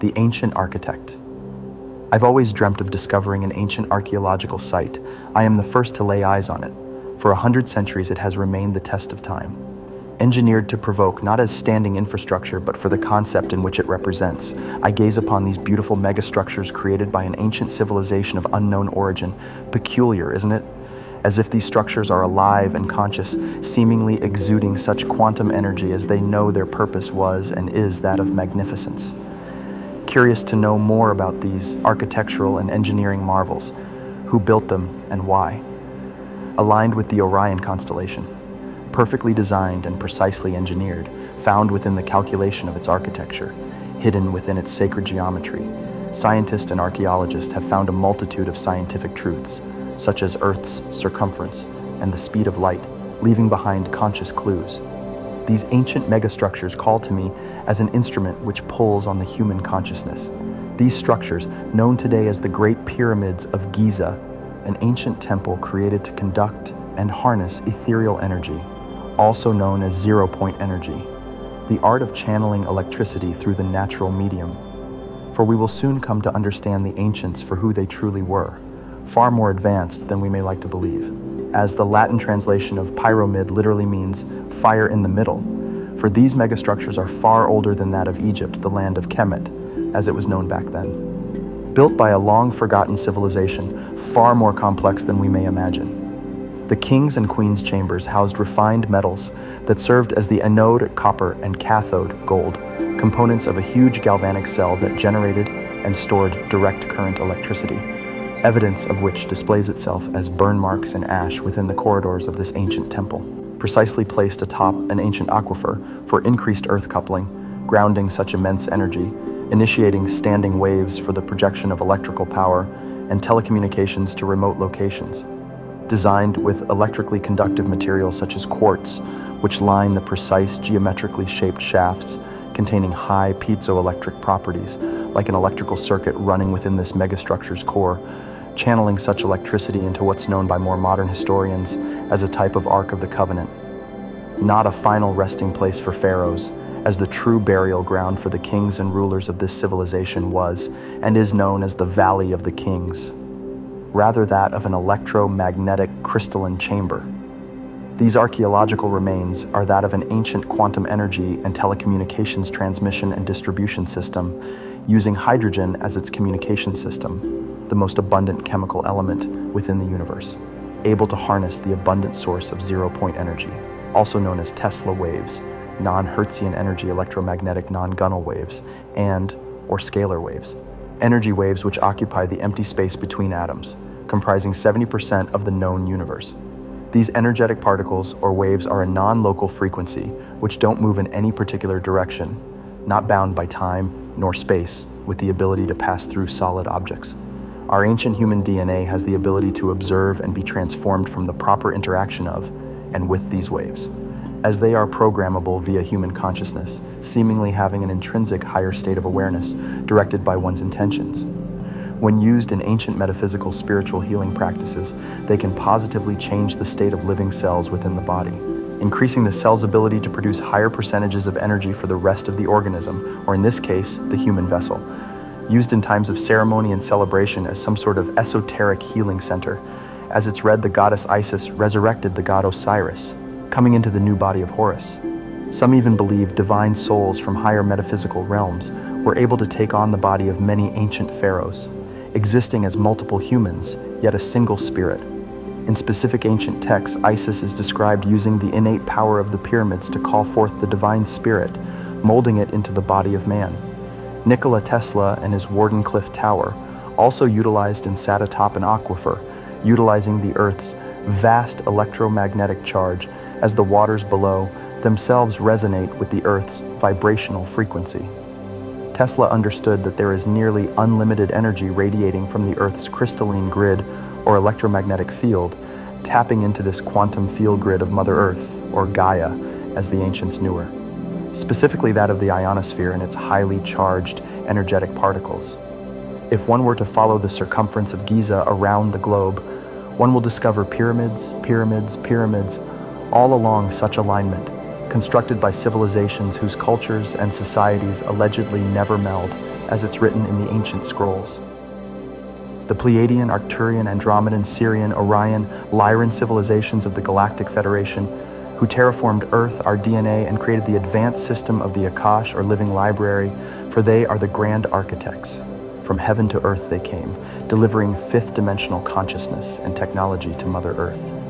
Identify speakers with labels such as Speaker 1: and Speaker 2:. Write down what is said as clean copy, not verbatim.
Speaker 1: the ancient architect. I've always dreamt of discovering an ancient archaeological site. I am the first to lay eyes on it. For 100 centuries, it has remained the test of time. Engineered to provoke not as standing infrastructure, but for the concept in which it represents, I gaze upon these beautiful megastructures created by an ancient civilization of unknown origin. Peculiar, isn't it? As if these structures are alive and conscious, seemingly exuding such quantum energy as they know their purpose was and is that of magnificence. Curious to know more about these architectural and engineering marvels, who built them and why. Aligned with the Orion constellation, perfectly designed and precisely engineered, found within the calculation of its architecture, hidden within its sacred geometry, scientists and archaeologists have found a multitude of scientific truths, such as Earth's circumference and the speed of light, leaving behind conscious clues. These ancient megastructures call to me as an instrument which pulls on the human consciousness. These structures, known today as the Great Pyramids of Giza, an ancient temple created to conduct and harness ethereal energy, also known as zero-point energy, the art of channeling electricity through the natural medium. For we will soon come to understand the ancients for who they truly were, far more advanced than we may like to believe, as the Latin translation of pyramid literally means fire in the middle, for these megastructures are far older than that of Egypt, the land of Kemet, as it was known back then. Built by a long-forgotten civilization, far more complex than we may imagine. The king's and queen's chambers housed refined metals that served as the anode copper and cathode gold, components of a huge galvanic cell that generated and stored direct current electricity, evidence of which displays itself as burn marks and ash within the corridors of this ancient temple, precisely placed atop an ancient aquifer for increased earth coupling, grounding such immense energy, initiating standing waves for the projection of electrical power and telecommunications to remote locations. Designed with electrically conductive materials such as quartz, which line the precise geometrically shaped shafts containing high piezoelectric properties, like an electrical circuit running within this megastructure's core, channeling such electricity into what's known by more modern historians as a type of Ark of the Covenant. Not a final resting place for pharaohs, as the true burial ground for the kings and rulers of this civilization was and is known as the Valley of the Kings, rather that of an electromagnetic crystalline chamber. These archaeological remains are that of an ancient quantum energy and telecommunications transmission and distribution system, using hydrogen as its communication system, the most abundant chemical element within the universe, able to harness the abundant source of zero-point energy, also known as Tesla waves, non-Hertzian energy electromagnetic non-Gunnel waves, or scalar waves. Energy waves which occupy the empty space between atoms, comprising 70% of the known universe. These energetic particles or waves are a non-local frequency which don't move in any particular direction, not bound by time nor space, with the ability to pass through solid objects. Our ancient human DNA has the ability to observe and be transformed from the proper interaction of and with these waves, as they are programmable via human consciousness, seemingly having an intrinsic higher state of awareness directed by one's intentions. When used in ancient metaphysical spiritual healing practices, they can positively change the state of living cells within the body, increasing the cell's ability to produce higher percentages of energy for the rest of the organism, or in this case, the human vessel. Used in times of ceremony and celebration as some sort of esoteric healing center. As it's read, the goddess Isis resurrected the god Osiris, coming into the new body of Horus. Some even believe divine souls from higher metaphysical realms were able to take on the body of many ancient pharaohs, existing as multiple humans, yet a single spirit. In specific ancient texts, Isis is described using the innate power of the pyramids to call forth the divine spirit, molding it into the body of man. Nikola Tesla and his Wardenclyffe Tower also utilized and sat atop an aquifer, utilizing the Earth's vast electromagnetic charge as the waters below themselves resonate with the Earth's vibrational frequency. Tesla understood that there is nearly unlimited energy radiating from the Earth's crystalline grid or electromagnetic field, tapping into this quantum field grid of Mother Earth, or Gaia, as the ancients knew her, specifically that of the ionosphere and its highly charged energetic particles. If one were to follow the circumference of Giza around the globe, one will discover pyramids, pyramids, pyramids, all along such alignment, constructed by civilizations whose cultures and societies allegedly never meld, as it's written in the ancient scrolls. The Pleiadian, Arcturian, Andromedan, Sirian, Orion, Lyran civilizations of the Galactic Federation, who terraformed Earth, our DNA, and created the advanced system of the Akash, or living library, for they are the grand architects. From heaven to earth they came, delivering fifth-dimensional consciousness and technology to Mother Earth.